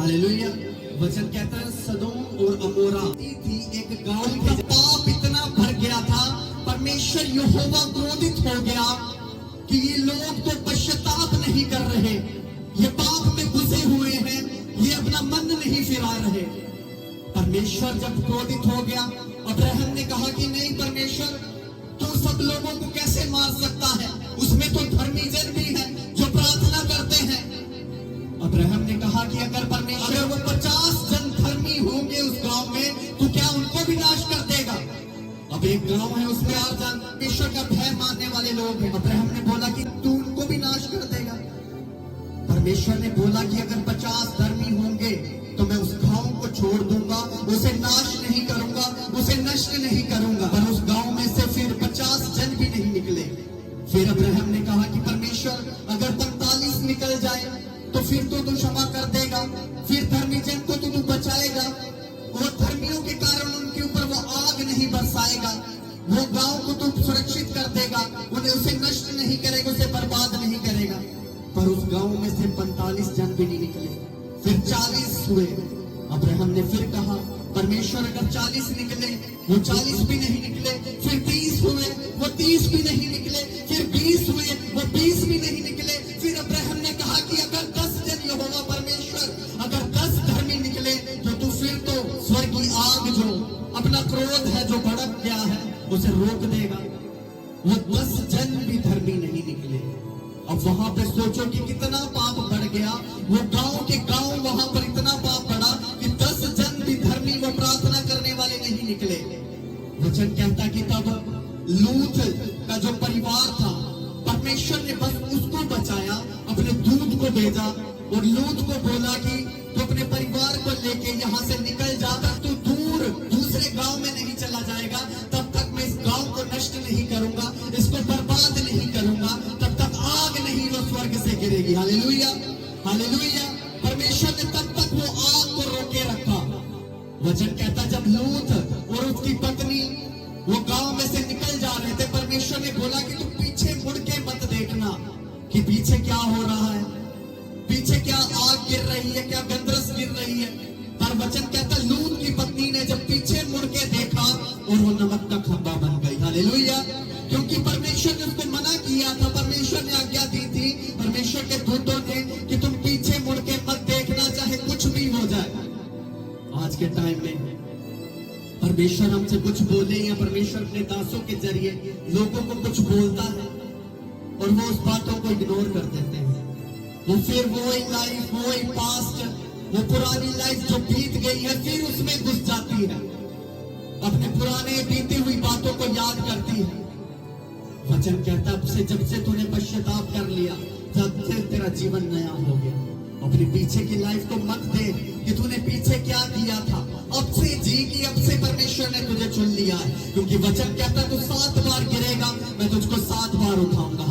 Hallelujah. वचन कहता है सदोम और अमोरा थी एक गांव का पाप इतना भर गया था, परमेश्वर यहोवा क्रोधित हो गया कि ये लोग तो पश्चाताप नहीं कर रहे, ये पाप में घुसे हुए हैं, ये अपना मन नहीं फिरा रहे। परमेश्वर जब क्रोधित हो गया, अब्राहम ने कहा कि नहीं परमेश्वर, तू सब लोगों को कैसे मार सकता है, उसमें तो धर्मी जन भी है जो प्रार्थना करते हैं। अब्राहम ने कहा कि अगर परमेश्वर, अगर वो 50 जन धर्मी होंगे उस गांव में, तो क्या उनको भी नाश कर देगा? अब एक गांव है, उसमें 8 जन परमेश्वर का भय मानने वाले लोग हैं। अब्राहम ने बोला कि तू उनको भी नाश कर देगा। परमेश्वर ने बोला कि अगर 50 धर्मी होंगे तो मैं उस गांव को छोड़ दूंगा, उसे नाश नहीं करूंगा, उसे नष्ट नहीं करूंगा। पर उस गांव में से फिर 50 जन भी नहीं निकले। फिर अब्राहम ने कहा कि परमेश्वर, अगर 45 निकल जाए तो फिर तो तू क्षमा कर देगा, फिर धर्मी जन को तो तू बचाएगा, वो धर्मियों के कारण उनके ऊपर वो आग नहीं बरसाएगा, वो गांव को तू सुरक्षित कर देगा, उन्हें उसे नष्ट नहीं करेगा, उसे बर्बाद नहीं करेगा। पर उस गांव में से 45 जन भी नहीं निकले, फिर 40 हुए। अब्राहम ने फिर कहा परमेश्वर, अगर 40 निकले, वो 40 भी नहीं निकले, फिर 30 हुए, वो 30 भी नहीं निकले, फिर 20 हुए, वो 20 भी नहीं निकले। फिर अब्राहम ने कहा कि अगर 10 जन यहोवा परमेश्वर, अगर 10 धर्मी निकले तो फिर तो स्वर्गीय आग जो अपना क्रोध है जो भड़क गया है उसे रोक देगा। वो 10 जन भी धर्मी नहीं निकले। अब वहां पे सोचो कि कितना पाप बढ़ गया। वो गांव के गांव वहां पर इतना पाप बढ़ा कि 10 जन भी धर्मी वो प्रार्थना करने वाले नहीं निकले। वचन कहता कि तब लूत का जो परिवार था, परमेश्वर ने बस उसको बचाया, अपने दूत को भेजा और लूत को बोला कि तू अपने परिवार को लेके यहाँ से निकल जा, तू दूर दूसरे गांव में नहीं चला जाएगा, तब तक मैं इस गांव को नष्ट नहीं करूंगा, इसको बर्बाद नहीं करूंगा, तब तक आग नहीं वो स्वर्ग से गिरेगी। Hallelujah, hallelujah. परमेश्वर ने तब तक वो आग को रोके रखा। वचन कहता जब लूत और उसकी पत्नी वो गांव में से निकल जा रहे थे, परमेश्वर ने बोला कि तू पीछे मुड़ के मत देखना कि पीछे क्या हो रहा है, पीछे क्या आग गिर रही है, क्या गंधरस गिर रही है। पर वचन कहता लूत की पत्नी ने जब पीछे मुड़ के देखा और वो नमक का खंबा बन गई। हालेलुया। क्योंकि परमेश्वर ने उसको मना किया था, परमेश्वर ने आज्ञा दी थी परमेश्वर के दूतों ने कि तुम पीछे मुड़ के मत देखना, चाहे कुछ भी हो जाए। आज के टाइम में परमेश्वर हमसे कुछ बोले या परमेश्वर अपने दासों के जरिए लोगों को कुछ बोलता है और वो उस बातों को इग्नोर कर देते हैं। वो फिर वो लाइफ, वो पास्ट, वो पुरानी लाइफ जो बीत गई है फिर उसमें घुस जाती है, अपने पुराने बीती हुई बातों को याद करती है। वचन कहता अब से जब से तूने पश्चाताप कर लिया, तब से तेरा जीवन नया हो गया। अपने पीछे की लाइफ को मत देख कि तूने पीछे क्या किया था, अब से जी कि अब से परमेश्वर ने तुझे चुन लिया है। क्योंकि वचन कहता तू 7 बार गिरेगा, मैं तुझको 7 बार उठाऊंगा।